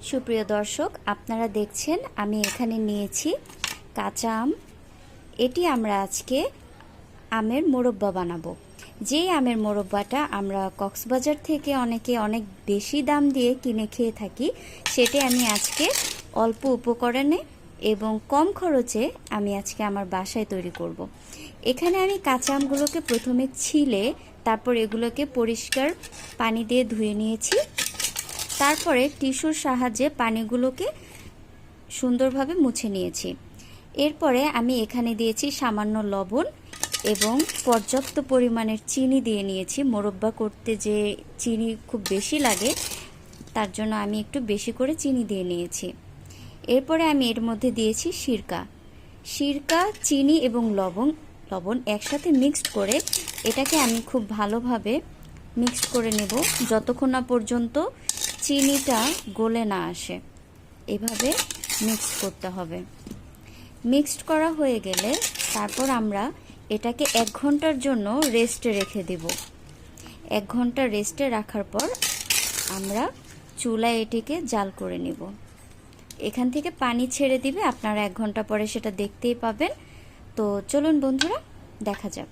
সুপ্রিয় দর্শক, আপনারা দেখছেন আমি এখানে নিয়েছি কাঁচা আম। এটি আমরা আজকে আমের মোরব্বা বানাবো। যেই আমের মোরব্বাটা আমরা কক্সবাজার থেকে অনেকে অনেক বেশি দাম দিয়ে কিনে খেয়ে থাকি, সেটি আমি আজকে অল্প উপকরণে এবং কম খরচে আমি আজকে আমার বাসায় তৈরি করব। এখানে আমি কাঁচা আমগুলোকে প্রথমে ছিলে তারপর এগুলোকে পরিষ্কার পানি দিয়ে ধুয়ে নিয়েছি। তারপরে টিস্যুর সাহায্যে পানিগুলোকে সুন্দরভাবে মুছে নিয়েছি। এরপরে আমি এখানে দিয়েছি সামান্য লবণ এবং পর্যাপ্ত পরিমাণের চিনি দিয়ে নিয়েছি। মোরব্বা করতে যে চিনি খুব বেশি লাগে, তার জন্য আমি একটু বেশি করে চিনি দিয়ে নিয়েছি। এরপরে আমি এর মধ্যে দিয়েছি সিরকা, চিনি এবং লবণ একসাথে মিক্সড করে এটাকে আমি খুব ভালোভাবে মিক্সড করে নেব যতক্ষণ না পর্যন্ত চিনিটা গলে না আসে। এভাবে মিক্সড করতে হবে। মিক্সড করা হয়ে গেলে তারপর আমরা এটাকে 1 ঘন্টার জন্য রেস্টে রেখে দেব। 1 ঘন্টা রেস্টে রাখার পর আমরা চুলায় এটিকে জাল করে নেব। এখান থেকে পানি ছেড়ে দিবে, আপনারা 1 ঘন্টা পরে সেটা দেখতেই পাবেন। তো চলুন বন্ধুরা, দেখা যাক।